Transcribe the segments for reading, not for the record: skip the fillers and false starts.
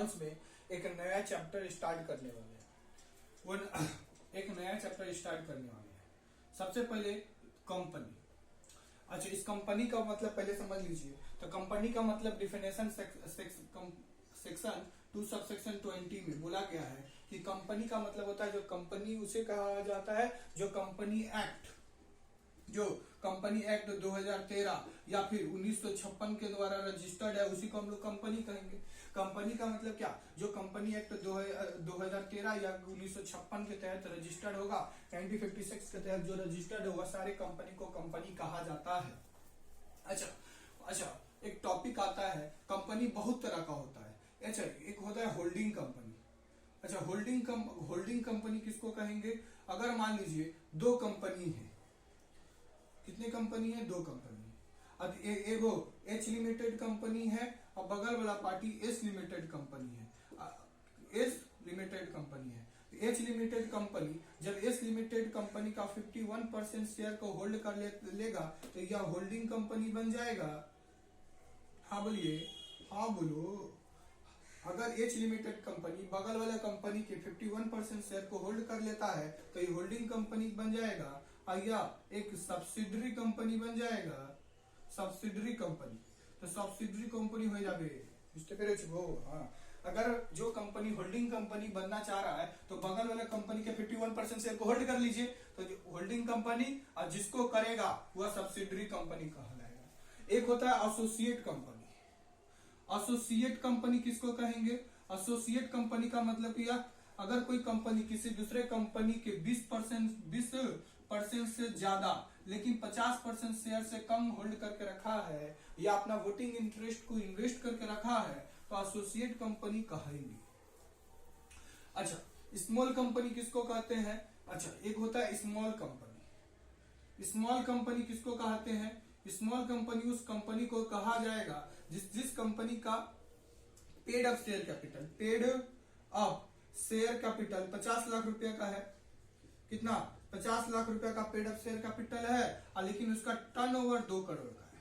Accounts में एक नया चैप्टर स्टार्ट करने वाले हैं। वो एक नया चैप्टर स्टार्ट करने वाले हैं। सबसे पहले कंपनी। अच्छा, इस कंपनी का मतलब पहले समझ लीजिए। तो कंपनी का मतलब डिफिनेशन सेक्शन 2 सबसेक्शन 20 में बोला गया है कि कंपनी का मतलब होता है, जो कंपनी उसे कहा जाता है जो कंपनी एक्ट 2013 या फिर 1956 के द्वारा रजिस्टर्ड है, उसी को हम लोग कंपनी कहेंगे। कंपनी का मतलब क्या, जो कंपनी एक्ट 2013 या 1956 के तहत रजिस्टर्ड होगा, 1956 के तहत जो रजिस्टर्ड होगा, सारे कंपनी को कंपनी कहा जाता है। अच्छा, एक टॉपिक आता है, कंपनी बहुत तरह का होता है। अच्छा, एक होता है होल्डिंग कंपनी। अच्छा, होल्डिंग कंपनी किसको कहेंगे? अगर मान लीजिए दो कंपनी है, कितनी कंपनी है? दो कंपनी है। अब एगो एच लिमिटेड कंपनी है और बगल वाला पार्टी एस लिमिटेड कंपनी है। एस लिमिटेड कंपनी है। एच लिमिटेड कंपनी जब एस लिमिटेड कंपनी का 51% शेयर को होल्ड कर लेगा तो यह होल्डिंग कंपनी बन जाएगा। हाँ बोलिए, हाँ बोलो। अगर एच लिमिटेड कंपनी बगल वाले कंपनी के 51% शेयर को होल्ड कर लेता है तो ये होल्डिंग कंपनी बन जाएगा, और यह एक सब्सिडरी कंपनी बन जाएगा। सब्सिडरी कंपनी, तो सब्सिडरी कंपनी हो जाए। हाँ, अगर जो कंपनी होल्डिंग कंपनी बनना चाह रहा है तो बगल वाले कंपनी के 51% शेयर को होल्ड कर लीजिए, तो होल्डिंग कंपनी, और जिसको करेगा वह सब्सिडरी कंपनी कहलाएगा। एक होता है एसोसिएट कंपनी। एसोसिएट कंपनी किसको कहेंगे? एसोसिएट कंपनी का मतलब क्या, अगर कोई कंपनी किसी दूसरे कंपनी के 20% से ज्यादा लेकिन 50% शेयर से कम होल्ड करके रखा है या अपना वोटिंग इंटरेस्ट को इन्वेस्ट करके रखा है तो एसोसिएट कंपनी कहेंगे। अच्छा, स्मॉल कंपनी किसको कहते हैं? अच्छा, एक होता है स्मॉल कंपनी। स्मॉल कंपनी किसको कहते हैं? स्मॉल कंपनी उस कंपनी को कहा जाएगा जिस कंपनी का paid up share capital 50 lakh रुपए का है। कितना? 50 लाख रुपए का पेड अप शेयर कैपिटल है, लेकिन उसका टर्नओवर 2 करोड़ का है।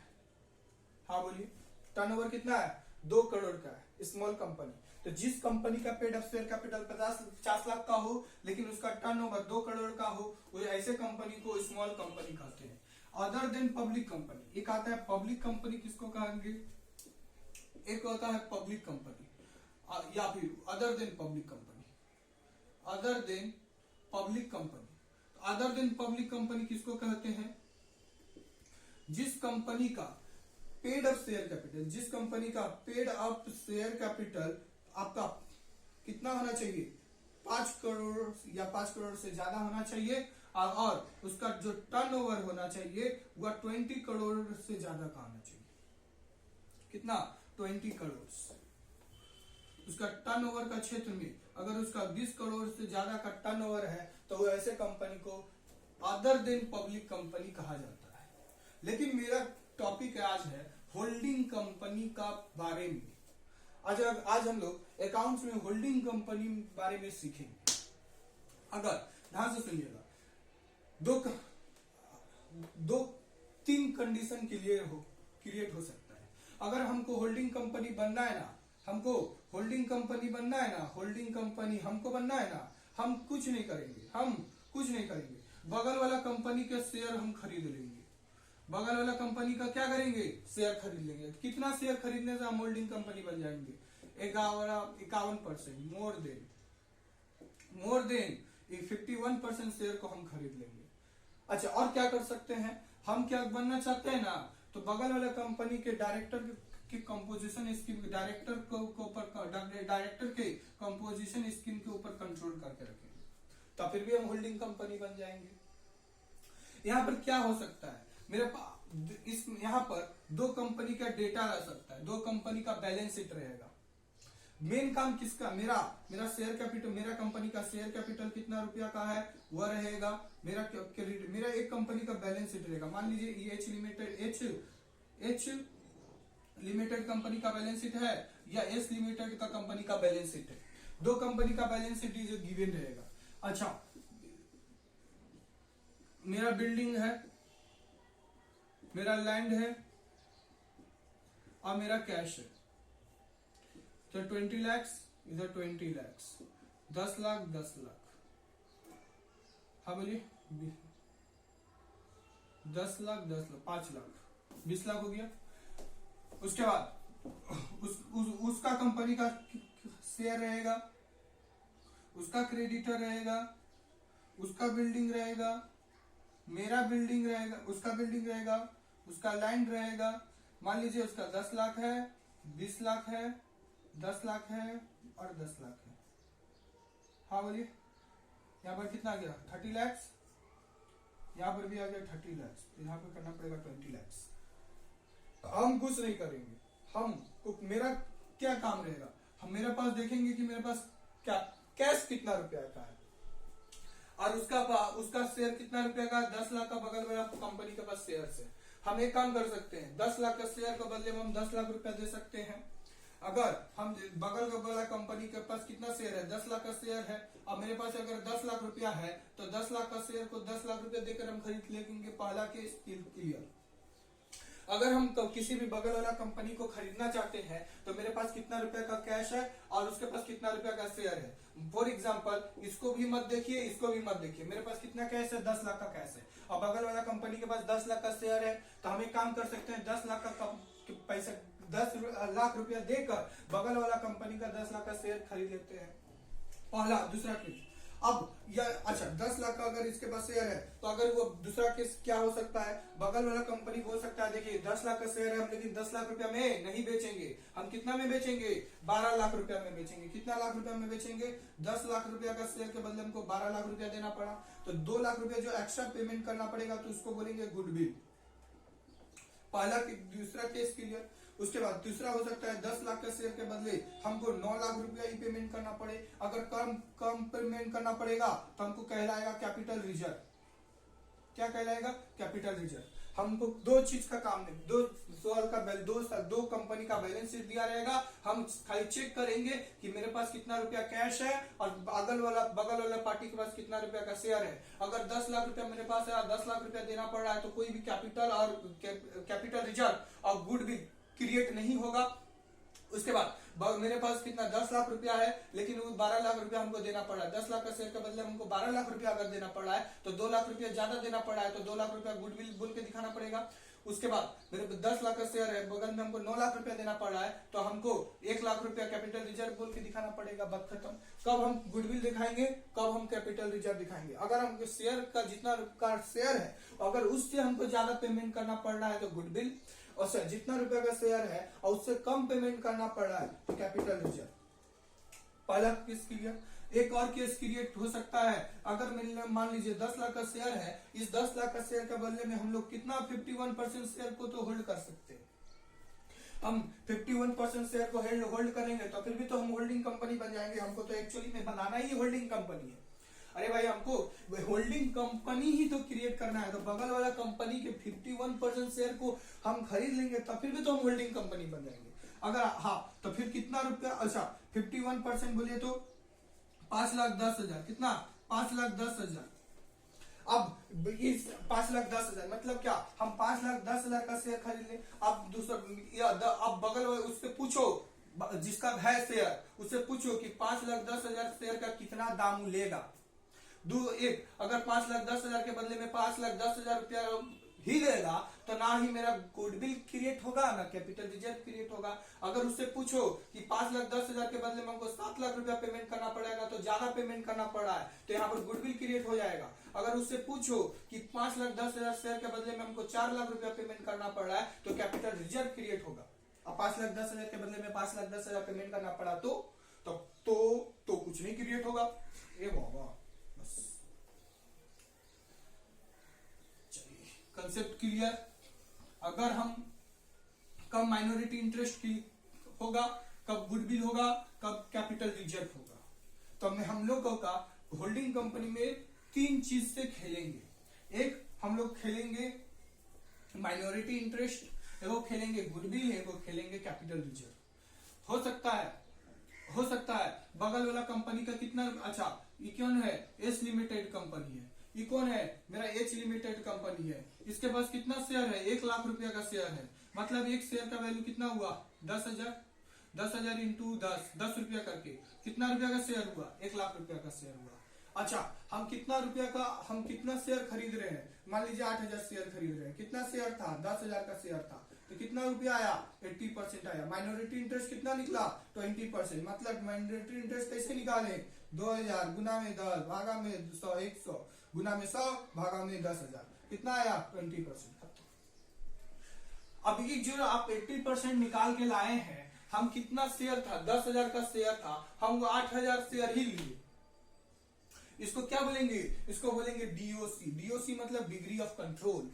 हाँ बोलिए, टर्नओवर कितना है? 2 करोड़ का है स्मॉल कंपनी। तो जिस कंपनी का paid up share capital 50 lakh का हो लेकिन उसका टर्नओवर 2 करोड़ का हो, वो ऐसे कंपनी को स्मॉल कंपनी कहते हैं। अदर देन पब्लिक कंपनी, एक आता है पब्लिक कंपनी, किसको कहेंगे? एक होता है पब्लिक कंपनी या फिर other than public company. Other than public company, other than public company किसको कहते हैं? जिस कंपनी का पेड अप शेयर कैपिटल आपका कितना होना चाहिए? 5 करोड़ या 5 करोड़ से ज्यादा होना चाहिए, और उसका जो टर्नओवर होना चाहिए वह 20 करोड़ से ज्यादा का होना चाहिए। कितना? 20 करोड़। उसका टर्नओवर का क्षेत्र में अगर उसका 20 करोड़ से ज्यादा का टर्नओवर है तो वो ऐसे कंपनी को अदर देन पब्लिक कंपनी कहा जाता है। लेकिन मेरा टॉपिक आज है होल्डिंग कंपनी का बारे में। आज हम लोग अकाउंट्स में होल्डिंग कंपनी बारे में सीखेंगे। अगर ध्यान से सुनिएगा, तीन कंडीशन क्रिएट हो सकता है। अगर हमको होल्डिंग कंपनी बनना है ना, हमको बनना है ना, हम कुछ नहीं करेंगे। बगल वाला कंपनी के शेयर हम खरीद लेंगे। बगल वाला कंपनी का क्या करेंगे? शेयर खरीद लेंगे। कितना शेयर खरीदने से हम होल्डिंग कंपनी बन जाएंगे? 51%, मोर देन 51% शेयर को हम खरीद लेंगे। अच्छा, और क्या कर सकते हैं? हम क्या बनना चाहते हैं ना, तो बगल वाले कंपनी के डायरेक्टर के कंपोजिशन स्कीम, डायरेक्टर के कंपोजिशन स्कीम के ऊपर कंट्रोल करके रखेंगे, तो फिर भी हम होल्डिंग कंपनी बन जाएंगे। यहाँ पर क्या हो सकता है? मेरे पास यहाँ पर 2 कंपनी का डेटा रह सकता है, 2 कंपनी का बैलेंस शीट रहेगा। मेन काम किसका? मेरा शेयर कैपिटल, मेरा कंपनी का शेयर कैपिटल कितना रुपया का है वह रहेगा। मेरा एक कंपनी का बैलेंस शीट रहेगा। मान लीजिए ये एच लिमिटेड कंपनी का बैलेंस शीट है या एस लिमिटेड का कंपनी का बैलेंस शीट है। 2 कंपनी का बैलेंस शीट जो गिवन रहेगा। अच्छा, मेरा बिल्डिंग है, मेरा लैंड है और मेरा कैश है। तो 20 लाख इधर 20 lakhs, 10 लाख 10 लाख, हाँ बोलिए 10 लाख 10 लाख 5 लाख 20 लाख हो गया। उसके बाद उसका कंपनी का शेयर रहेगा, उसका क्रेडिटर रहेगा, उसका बिल्डिंग रहेगा, मेरा बिल्डिंग रहेगा, उसका बिल्डिंग रहेगा, उसका लैंड रहेगा। मान लीजिए उसका 10 लाख है, 20 लाख है, 10 लाख है और 10 लाख है। हाँ बोलिए यहाँ पर कितना आ गया 30 लैक्स, यहाँ पर भी आ गया 30 लैक्स, यहाँ पर करना पड़ेगा 20 लैक्स। हम कुछ नहीं करेंगे, हम मेरा क्या काम रहेगा, हम मेरे पास देखेंगे कि मेरे पास क्या कैश कितना रुपया का है और उसका शेयर कितना रुपया का, 10 लाख का बगल वाला कंपनी के पास शेयर है। हम एक काम कर सकते हैं, 10 लाख का शेयर के बदले में हम 10 लाख रुपया दे सकते हैं। अगर हम बगल वाला कंपनी के पास कितना शेयर है, 10 लाख का शेयर है, अब मेरे पास अगर 10 लाख रुपया है तो 10 लाख का शेयर को 10 लाख रुपया देकर हम खरीद लेंगे। पहला केस क्लियर। अगर हम किसी भी बगल वाला कंपनी को खरीदना चाहते हैं तो मेरे पास कितना रुपया का कैश है और उसके पास कितना रुपया का शेयर है। फॉर एग्जांपल इसको भी मत देखिए, इसको भी मत देखिए, मेरे पास कितना कैश है, 10 लाख का कैश है और बगल वाला कंपनी के पास 10 लाख का शेयर है। तो हम एक काम कर सकते हैं, 10 लाख का पैसा 10 लाख रुपया देकर बगल वाला कंपनी का 10 लाख का शेयर खरीद लेते हैं। पहला। दूसरा केस, अब अच्छा 10 लाख का अगर इसके पास शेयर है तो अगर वो दूसरा केस क्या हो सकता है, बगल वाला कंपनी बोल सकता है देखिए 10 लाख का शेयर है हम लेकिन 10 लाख रुपया में नहीं बेचेंगे, हम कितना में बेचेंगे, 12 लाख रुपया में बेचेंगे। कितना लाख रुपया में बेचेंगे, 10 लाख रुपया का शेयर के बदले हमको 12 लाख रुपया देना पड़ा, तो 2 लाख रुपया जो एक्स्ट्रा पेमेंट करना पड़ेगा तो उसको बोलेंगे गुडविल। पहला दूसरा केस क्लियर। उसके बाद तीसरा हो सकता है 10 लाख के शेयर के बदले हमको 9 लाख रुपया ही पेमेंट करना पड़े। अगर कम पेमेंट करना पड़ेगा तो हमको कहलाएगा कैपिटल रिजर्व। क्या कहलाएगा, कैपिटल रिजर्व। हमको दो चीज का काम है, दो कंपनी का बैलेंस शीट दिया रहेगा, हम खाली चेक करेंगे कि मेरे पास कितना रुपया कैश है और बगल वाला पार्टी के पास कितना रुपया का शेयर है। अगर 10 लाख रुपया मेरे पास है और 10 लाख रुपया देना पड़ रहा है तो कोई भी कैपिटल रिजर्व और गुडविल क्रिएट नहीं होगा। उसके बाद मेरे पास कितना 10 लाख रुपया है लेकिन वो 12 लाख रुपया हमको देना पड़ रहा है। 10 लाख का शेयर के बदले हमको 12 लाख रुपया अगर देना पड़ रहा है तो 2 लाख रुपया ज्यादा देना पड़ रहा है तो 2 लाख रुपया गुडविल बोल के दिखाना पड़ेगा। उसके बाद मेरे 10 लाख का शेयर है, बगल में हमको 9 लाख रुपया देना पड़ रहा है तो हमको 1 लाख रुपया कैपिटल रिजर्व बोल के दिखाना पड़ेगा। बात खत्म। कब हम गुडविल दिखाएंगे, कब हम कैपिटल रिजर्व दिखाएंगे। अगर हम शेयर का जितना का शेयर है अगर उससे हमको ज्यादा पेमेंट करना पड़ रहा है तो गुडविल, और सर जितना रुपया का शेयर है और उससे कम पेमेंट करना पड़ रहा है तो कैपिटल रिजर्व। पहला केस क्लियर। एक और केस क्रिएट हो सकता है, अगर मान लीजिए 10 लाख का शेयर है, इस 10 लाख का शेयर के बदले में हम लोग कितना 51% शेयर को तो होल्ड कर सकते हैं। हम 51% शेयर को होल्ड करेंगे तो फिर भी तो हम होल्डिंग कंपनी बन जाएंगे। हमको तो एक्चुअली में बनाना ही होल्डिंग कंपनी है। अरे भाई हमको होल्डिंग कंपनी ही तो क्रिएट करना है, तो बगल वाला कंपनी के 51% शेयर को हम खरीद लेंगे तो फिर भी तो हम होल्डिंग कंपनी बन जाएंगे। अगर हाँ तो फिर कितना रुपया, अच्छा 51% बोलिए तो 5,10,000, कितना 5,10,000। अब इस 5,10,000 मतलब क्या, हम 5,10,000 का शेयर खरीद ले। अब अब बगल उससे पूछो, जिसका है शेयर उससे पूछो कि 5,10,000 शेयर का कितना दाम लेगा। एक अगर 5,10,000 के बदले में 5,10,000 रुपया ही लेगा तो ना ही मेरा गुडविल क्रिएट होगा ना कैपिटल रिजर्व क्रिएट होगा। अगर उससे पूछो कि 5,10,000 के बदले में हमको 7 लाख रुपया पेमेंट करना पड़ेगा तो ज्यादा पेमेंट करना पड़ रहा है तो यहाँ पर गुडविल क्रिएट हो जाएगा। अगर उससे पूछो कि 5,10,000 शेयर के बदले में हमको 4 लाख रुपया पेमेंट करना पड़ रहा है तो कैपिटल रिजर्व क्रिएट होगा। अब 5,10,000 के बदले में 5,10,000 पेमेंट करना पड़ा तो कुछ नहीं क्रिएट होगा। ए बाबा, बस कंसेप्ट क्लियर। अगर हम कब माइनॉरिटी इंटरेस्ट होगा, कब गुडविल होगा, कब कैपिटल रिजर्व होगा, तो हम लोगों का होल्डिंग कंपनी में 3 चीज से खेलेंगे। एक हम लोग खेलेंगे माइनॉरिटी इंटरेस्ट, एगो खेलेंगे गुडविल, एगो खेलेंगे कैपिटल रिजर्व। हो सकता है बगल वाला कंपनी का कितना, अच्छा ये कौन है, एस लिमिटेड कंपनी है, ये कौन है, मेरा एच लिमिटेड कंपनी है, इसके पास कितना शेयर है, 1 लाख रुपया का शेयर है, मतलब एक शेयर का वैल्यू कितना हुआ 10,000। 10,000 इंटू 10 रुपया करके कितना रुपया का शेयर हुआ? 1,00,000 रुपया का शेयर हुआ। अच्छा, हम कितना शेयर खरीद रहे हैं? मान लीजिए 8,000 शेयर खरीद रहे हैं। कितना शेयर था? 10,000 का शेयर था, तो कितना रुपया आया? 80% आया। माइनॉरिटी इंटरेस्ट कितना निकला? 20%। मतलब माइनॉरिटी इंटरेस्ट कैसे निकाले? 2,000 गुना में 10 भागा में 100, 100 गुना में 100 भागा में 10,000, कितना आया? 20%। अब ये जो आप 80% निकाल के लाए हैं, हम कितना शेयर था? 10,000 का शेयर था, हम वो 8,000 शेयर ही लिए। इसको क्या बोलेंगे? इसको बोलेंगे डीओसी। डीओसी मतलब डिग्री ऑफ कंट्रोल।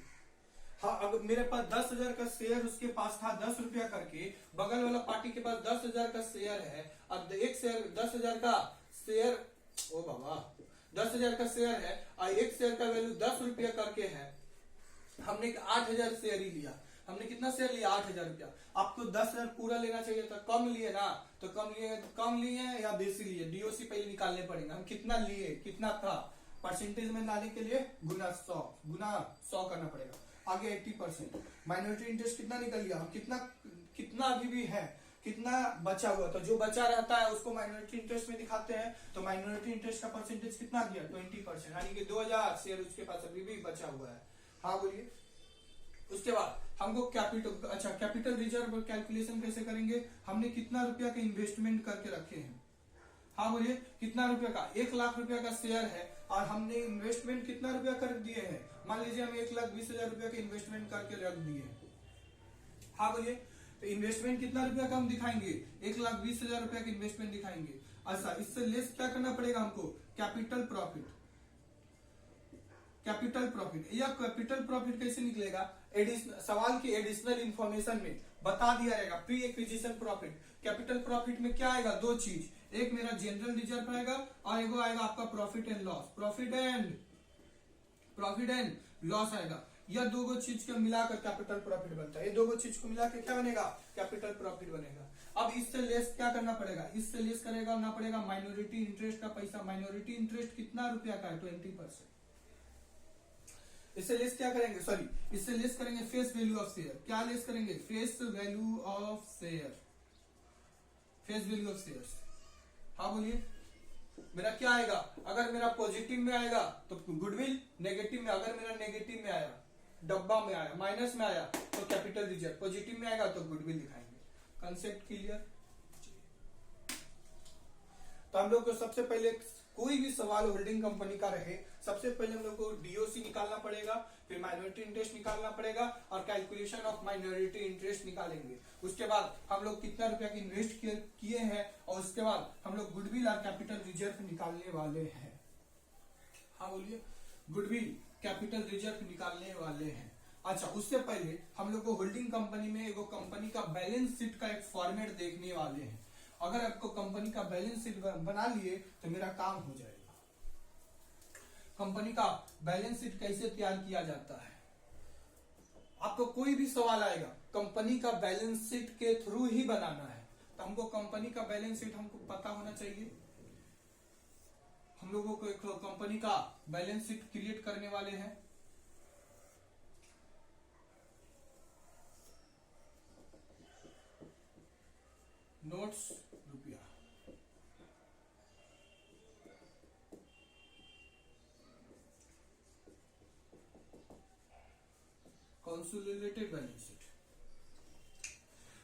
हाँ, अगर मेरे पास 10,000 का शेयर उसके पास था 10 रुपया करके, बगल वाला पार्टी के पास 10,000 का शेयर है, अब एक शेयर 10,000 का शेयर, ओ बाबा 10,000 का शेयर है और एक शेयर का वैल्यू 10 रुपया करके है। हमने 8,000 शेयर ही लिया। हमने कितना शेयर लिया? 8,000 रुपया। आपको 10,000 पूरा लेना चाहिए था, कम लिए ना, तो कम लिए या बेसी लिए? डीओसी पहले निकालने पड़ेगा। हम कितना लिए, कितना था, परसेंटेज में लाने के लिए गुना 100 करना पड़ेगा। आगे 80%। माइनॉरिटी इंटरेस्ट कितना निकल गया? हम कितना अभी भी है, कितना बचा हुआ? तो जो बचा रहता है उसको माइनॉरिटी इंटरेस्ट में दिखाते हैं। तो माइनॉरिटी इंटरेस्ट का परसेंटेज कितना दिया? 20%, यानी कि 2,000 शेयर उसके पास अभी भी बचा हुआ है। हाँ बोलिए। उसके बाद हमको कैपिटल रिजर्व कैलकुलेशन कैसे करेंगे? हमने कितना रुपया का इन्वेस्टमेंट करके रखे हैं? हाँ बोलिए, कितना रुपया का? 1,00,000 रुपया का शेयर है और हमने इन्वेस्टमेंट कितना रुपया कर दिए हैं? मान लीजिए हम 1,20,000 रुपया का इन्वेस्टमेंट करके रख दिए। हाँ बोलिए, तो इन्वेस्टमेंट कितना रुपया का हम दिखाएंगे? 1,20,000 रुपया का इन्वेस्टमेंट दिखाएंगे। अच्छा, इससे लेस क्या करना पड़ेगा हमको? Capital profit. कैपिटल प्रॉफिट, या कैपिटल प्रॉफिट कैसे निकलेगा? सवाल की एडिशनल इंफॉर्मेशन में बता दिया जाएगा। Pre acquisition profit. Capital profit में क्या आएगा? दो चीज, एक मेरा जनरल रिजर्व आएगा और एक आएगा आपका profit and loss. Profit and loss आएगा। यह दो चीज को मिलाकर कैपिटल प्रॉफिट बनता है। ये दो चीज को मिलाकर क्या बनेगा? कैपिटल प्रॉफिट बनेगा। अब इससे लेस क्या करना पड़ेगा? इससे लेस करेगा ना पड़ेगा माइनॉरिटी इंटरेस्ट का पैसा। माइनॉरिटी इंटरेस्ट कितना रुपया का है? 20%। इससे लेस क्या करेंगे? इससे लेस करेंगे फेस वैल्यू ऑफ शेयर। क्या लेस करेंगे? Face value of share. Face value of shares. हाँ बोलिए, मेरा क्या आएगा? अगर मेरा पॉजिटिव में आएगा तो गुडविल, नेगेटिव में, अगर मेरा नेगेटिव में आया, डब्बा में आया, माइनस में आया तो कैपिटल रिजर्व, पॉजिटिव में आएगा तो गुडविल दिखाएंगे। Concept clear? तो हम लोग को सबसे पहले कोई भी सवाल होल्डिंग कंपनी का रहे, सबसे पहले हम लोग को डीओसी निकालना पड़ेगा, फिर माइनॉरिटी इंटरेस्ट निकालना पड़ेगा और कैलकुलेशन ऑफ माइनॉरिटी इंटरेस्ट निकालेंगे। उसके बाद हम लोग कितना रुपया की इन्वेस्ट किए हैं और उसके बाद हम लोग गुडविल और कैपिटल रिजर्व निकालने वाले हैं। हाँ बोलिए, गुडविल कैपिटल रिजर्व निकालने वाले हैं। अच्छा, उससे पहले हम लोग को होल्डिंग कंपनी में एगो कंपनी का बैलेंस शीट का एक फॉर्मेट देखने वाले हैं। अगर आपको कंपनी का बैलेंस शीट बना लिए तो मेरा काम हो जाएगा। कंपनी का बैलेंस शीट कैसे तैयार किया जाता है? आपको कोई भी सवाल आएगा, कंपनी का बैलेंस शीट के थ्रू ही बनाना है। तो हमको कंपनी का बैलेंस शीट हमको पता होना चाहिए। हम लोगों को एक कंपनी का बैलेंस शीट क्रिएट करने वाले हैं। नोट्स रुपया, कंसोलिडेटेड बैलेंस शीट।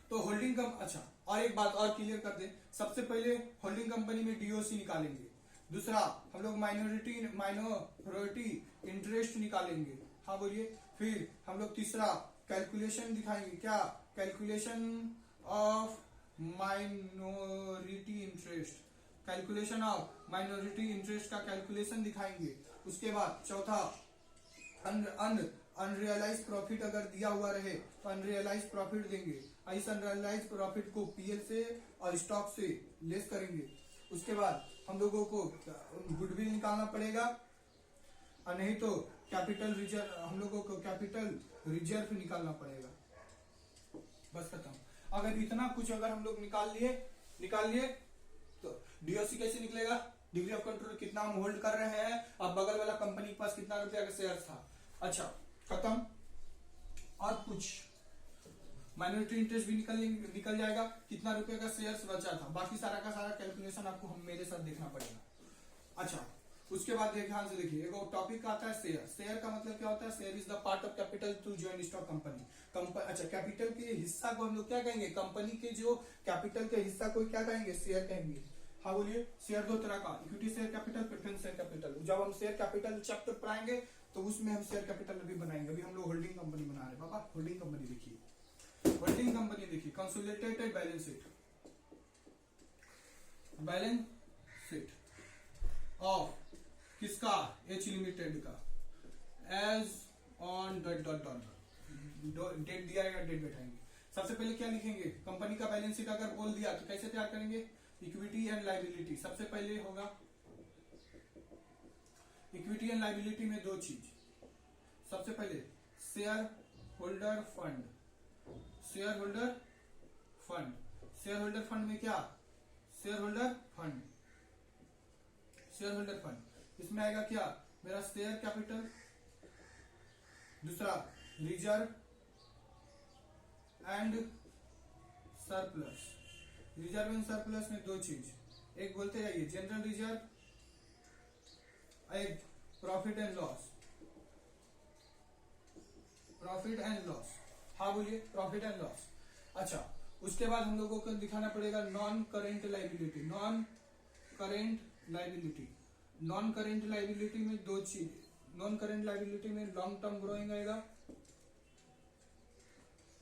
तो होल्डिंग अच्छा, और एक बात और क्लियर कर दे, सबसे पहले होल्डिंग कंपनी में डीओसी निकालेंगे। दूसरा हम लोग माइनॉरिटी इंटरेस्ट निकालेंगे। हाँ बोलिए। फिर हम लोग तीसरा कैलकुलेशन दिखाएंगे। क्या? Calculation of minority interest. Calculation of minority interest का कैलकुलेशन दिखाएंगे। उसके बाद चौथा अनरियलाइज प्रॉफिट अगर दिया हुआ रहे तो अनरियलाइज प्रॉफिट देंगे। इस अनरियलाइज प्रॉफिट को पीएल से और स्टॉक से लेस करेंगे। उसके बाद हम लोगों को गुडविल निकालना पड़ेगा और नहीं तो कैपिटल रिजर्व, हम लोगों को कैपिटल रिजर्व निकालना पड़ेगा। बस खत्म। अगर इतना कुछ अगर हम लोग निकाल लिए तो डीओसी कैसे निकलेगा? डिग्री ऑफ कंट्रोल, कितना हम होल्ड कर रहे हैं और बगल वाला कंपनी के पास कितना रुपया का शेयर था। अच्छा, खत्म। और कुछ माइनॉरिटी इंटरेस्ट भी निकल जाएगा, कितना रुपए का शेयर्स बचा था, बाकी सारा का सारा कैलकुलेशन आपको हम मेरे साथ देखना पड़ेगा। अच्छा, उसके बाद ध्यान से देखिए, एक टॉपिक आता है शेयर। शेयर का मतलब क्या होता है? Share is the part of capital to join stock company. अच्छा, कैपिटल के हिस्सा को हम लोग क्या कहेंगे? कंपनी के जो कैपिटल के हिस्सा को क्या कहेंगे? शेयर कहेंगे। हाँ बोलिए। शेयर दो तरह का, equity share capital, preference share capital. जब हम शेयर कैपिटल चैप्टर पढ़ाएंगे तो उसमें हम शेयर कैपिटल भी बनाएंगे। अभी हम लोग होल्डिंग कंपनी बना रहे हैं। बाबा होल्डिंग कंपनी देखिए, होल्डिंग कंपनी देखिए, consolidated balance sheet, balance sheet of किसका? एच लिमिटेड का, as on dot dot dot, date दिया रहेगा, डेट बैठाएंगे। सबसे पहले क्या लिखेंगे? कंपनी का बैलेंस शीट अगर बोल दिया तो कैसे तैयार करेंगे? Equity and liability. सबसे पहले होगा इक्विटी एंड लायबिलिटी में दो चीज। सबसे पहले share holder fund, share holder fund. Share holder fund में क्या? Share holder fund, share holder fund. इसमें आएगा क्या? मेरा शेयर कैपिटल। दूसरा reserve and surplus. Reserve and surplus में दो चीज, एक बोलते जाइए जनरल रिजर्व, एक profit and loss, profit and loss. हाँ बोलिए, प्रॉफिट एंड लॉस। अच्छा, उसके बाद हम लोगों को दिखाना पड़ेगा non current liability. Non current liability, non current liability में दो चीज। नॉन करेंट लायबिलिटी में लॉन्ग टर्म बोरोइंग आएगा,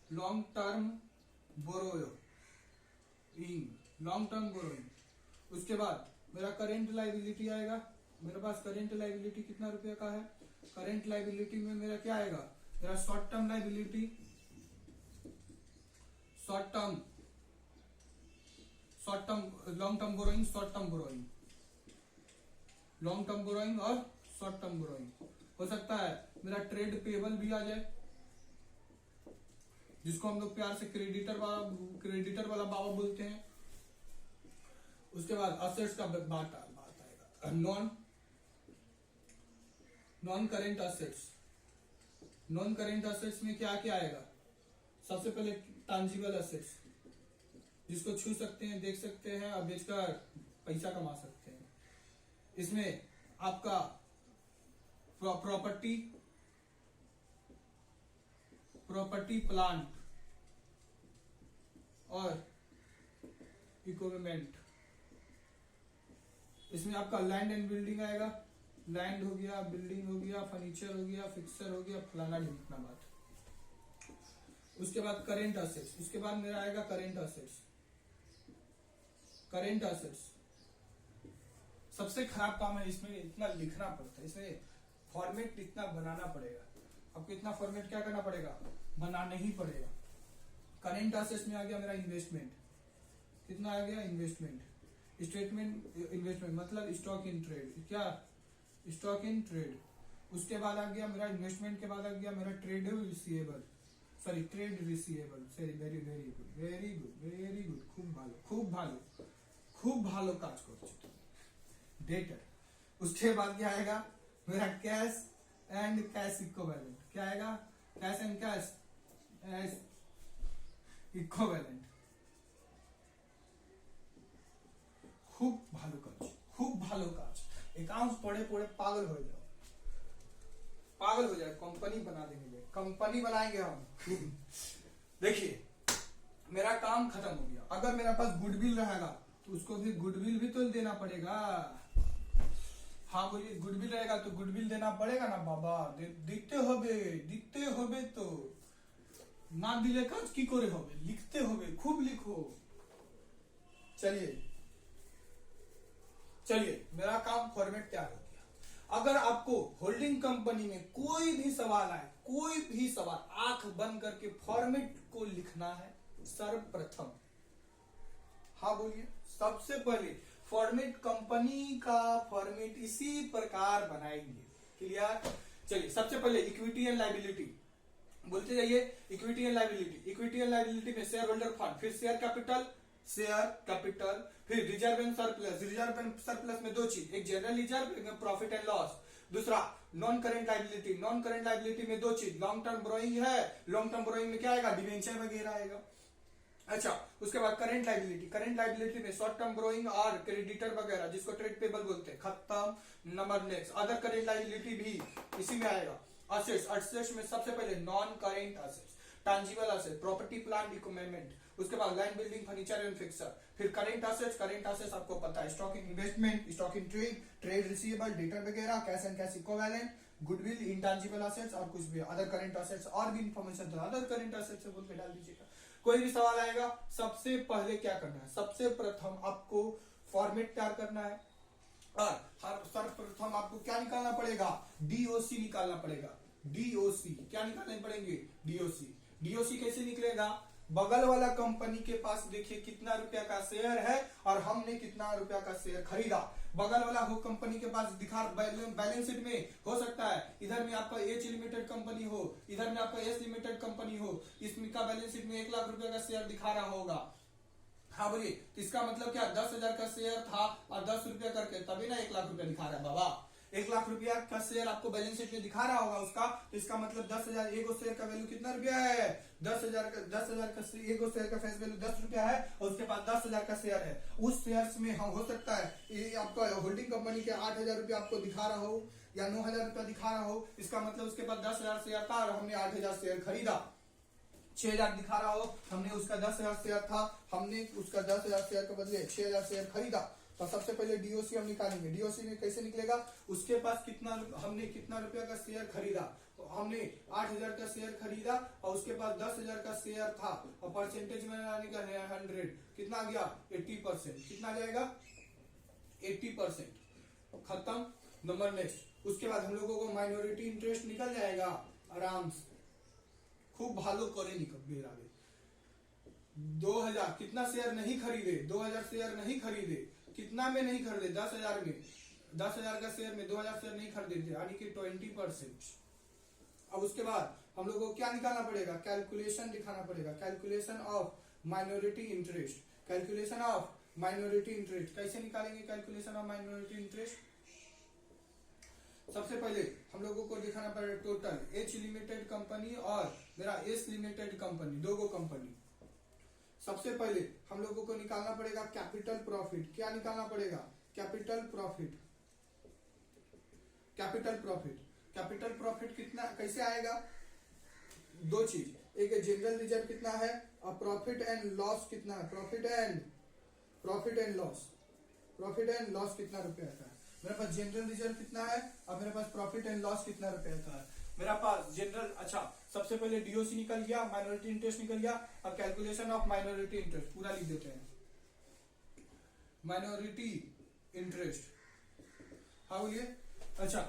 long term borrowing, long term borrowing. उसके बाद मेरा करेंट लायबिलिटी आएगा। मेरे पास करेंट लायबिलिटी कितना रुपए का है? करेंट लायबिलिटी में मेरा क्या आएगा? मेरा short term liability, short term, long term borrowing, short term borrowing, long term borrowing और शॉर्ट टर्म बोरोइंग। हो सकता है मेरा ट्रेड पेबल भी आ जाए, जिसको हम लोग प्यार से क्रेडिटर वाला बाबा बोलते हैं। उसके बाद असेट्स का बात आएगा, non current assets. Non current assets में क्या क्या आएगा? सबसे पहले टांजिबल असेट्स, जिसको छू सकते हैं, देख सकते हैं और बेचकर पैसा कमा सकते हैं। इसमें आपका प्रॉपर्टी, प्लांट और इक्विपमेंट। इसमें आपका लैंड एंड बिल्डिंग आएगा, लैंड हो गया, बिल्डिंग हो गया, फर्नीचर हो गया, फिक्सर हो गया, फलाना ढिमकना बात। उसके बाद करेंट असेट्स। उसके बाद मेरा आएगा करेंट असेट्स। करेंट असेट्स सबसे खराब काम है, इसमें इतना लिखना पड़ता है, इसमें फॉर्मेट इतना बनाना पड़ेगा आपको। इतना फॉर्मेट क्या करना पड़ेगा? बनाना ही पड़ेगा। करेंट असेट्स में आ गया मेरा इन्वेस्टमेंट। कितना आ गया? इन्वेस्टमेंट। स्टेटमेंट इन्वेस्टमेंट मतलब स्टॉक इन ट्रेड, क्या? Stock in trade. उसके बाद आ गया मेरा इन्वेस्टमेंट के बाद आ गया मेरा trade receivable, sorry trade receivable. Sorry, very very good, very good, very good, खूब भालो, खूब भालो, खूब भालो काज करछो डेटर। उसके बाद क्या आएगा? मेरा कैश एंड कैश इक्विवेलेंट। क्या आएगा? Cash and cash equivalent. खूब भालो काज, खूब भालो काज। अकाउंट्स पढ़े पढ़े पागल हो जाओ, पागल हो जाए। कंपनी बना देंगे, कंपनी बनाएंगे हम। देखिए, मेरा काम खत्म हो गया। अगर मेरे पास गुडविल रहेगा तो उसको भी गुडविल भी तो देना पड़ेगा। हाँ बोलिए, गुडविल रहेगा तो गुडविल देना पड़ेगा ना बाबा। दिखते होबे तो ना दिले काज की करे होबे, लिखते होबे, खूब लिखो। चलिए मेरा काम फॉर्मेट तैयार हो गया। अगर आपको होल्डिंग कंपनी में कोई भी सवाल आए, कोई भी सवाल, आंख बंद करके फॉर्मेट को लिखना है सर्वप्रथम। हाँ बोलिए, सबसे पहले फॉर्मेट, कंपनी का फॉर्मेट इसी प्रकार बनाएंगे। क्लियर? चलिए, सबसे पहले इक्विटी एंड लायबिलिटी बोलते जाइए। Equity and liability, equity and liability में शेयर होल्डर फंड, फिर शेयर कैपिटल, फिर reserve and surplus. Reserve and surplus में दो चीज, एक जनरल रिजर्व, एक प्रॉफिट एंड लॉस। दूसरा non current liability, non current liability में दो चीज, लॉन्ग टर्म बोरोइंग है, लॉन्ग टर्म बोरोइंग में क्या आएगा, डिवेंचर वगैरह आएगा। अच्छा, उसके बाद करेंट लाइबिलिटी, करेंट लाइबिलिटी में शॉर्ट टर्म बोरोइंग और क्रेडिटर वगैरह जिसको ट्रेड पेबल बोलते हैं, खत्म। Number next, other current liability भी इसी में आएगा। असेट्स, असेट्स में सबसे पहले non current assets, tangible asset, property plant equipment, उसके बाद land building furniture and fixture. फिर करेंट असेट्स, करेंट असेट्स आपको पता है, stock in investment, stock in trade, trade receivable, debtor वगैरह, cash and cash equivalent, goodwill, intangible assets और कुछ भी अदर करेंट असेट्स। और भी इंफॉर्मेशन तो अदर करेंट असेट्स से बोल के डाल दीजिएगा। कोई भी सवाल आएगा, सबसे पहले क्या करना है, सबसे प्रथम आपको फॉर्मेट तैयार करना है और सर्वप्रथम आपको क्या निकालना पड़ेगा, डीओसी निकालना पड़ेगा। डीओसी क्या निकालने पड़ेंगे, डीओसी। डीओसी कैसे निकलेगा, बगल वाला कंपनी के पास देखिए कितना रुपया का शेयर है और हमने कितना रुपया का शेयर खरीदा। बगल वाला हो कंपनी के पास दिखा बैलेंस शीट में हो सकता है, इधर में आपका एच लिमिटेड कंपनी हो, इधर में आपका एस लिमिटेड कंपनी हो, इसमें का बैलेंस शीट में 1 लाख रुपए का शेयर दिखा रहा होगा। हाँ बोलिए, तो इसका मतलब क्या, 10,000 का शेयर था और 10 रुपया करके तभी ना 1 लाख रुपया दिखा रहा है बाबा। 1 लाख रुपया का शेयर आपको बैलेंस शीट में दिखा रहा होगा उसका, तो इसका मतलब 10,000, एगो शेयर का वैल्यू कितना रुपया है, 10,000 का एगो शेयर का फेस वैल्यू 10 रुपया है और उसके पास 10,000 का शेयर है। उस शेयर में हम हो सकता है ये आपका होल्डिंग कंपनी के 8,000 रुपया आपको दिखा रहा हो या 9,000 रुपया दिखा रहा हो, इसका मतलब उसके पास 10,000 शेयर था और हमने 8,000 शेयर खरीदा। 6,000 दिखा रहा हो, हमने उसका 10,000 शेयर था, हमने उसका 10,000 शेयर के बदले 6,000 शेयर खरीदा। तो सबसे पहले डीओसी हम निकालेंगे। डीओसी में कैसे निकलेगा, उसके पास कितना, हमने कितना रुपया का शेयर खरीदा, तो हमने 8,000 का शेयर खरीदा और उसके पास 10,000 का शेयर था और परसेंटेज में आने का है 100, कितना आ गया 80%, कितना आ जाएगा 80%, खत्म। नंबर नेक्स्ट, उसके बाद हम लोगों को माइनॉरिटी इंटरेस्ट निकल जाएगा आराम से, खूब भालो करे निकल बेरा। 2,000 कितना शेयर नहीं खरीदे, 2,000 शेयर नहीं खरीदे, कितना में नहीं खरीदे, 10,000 में, 10,000 का शेयर में 2,000 शेयर नहीं खरीदे, यानी कि 20%। अब उसके बाद हम लोगों को क्या निकालना पड़ेगा, कैलकुलेशन दिखाना पड़ेगा, calculation of minority interest. Calculation of minority interest कैसे निकालेंगे, कैलकुलेशन ऑफ माइनॉरिटी इंटरेस्ट, सबसे पहले हम लोगों को दिखाना पड़ेगा टोटल, एच लिमिटेड कंपनी और मेरा एस लिमिटेड कंपनी, दो कंपनी। सबसे पहले हम लोगों को निकालना पड़ेगा कैपिटल प्रॉफिट। क्या निकालना पड़ेगा, capital profit. Capital profit, capital profit कितना कैसे आएगा, दो चीज, एक जनरल रिजर्व कितना है और प्रॉफिट एंड लॉस कितना है, profit and loss, profit and loss कितना रुपया का है। मेरे पास जनरल रिजर्व कितना है और मेरे पास प्रॉफिट एंड लॉस कितना रुपया का है। मेरा पास जनरल, अच्छा सबसे पहले डीओसी निकल गया, माइनॉरिटी इंटरेस्ट निकल गया, अब कैलकुलेशन ऑफ माइनॉरिटी इंटरेस्ट पूरा लिख देते हैं। माइनॉरिटी इंटरेस्ट, हाँ बोलिए, अच्छा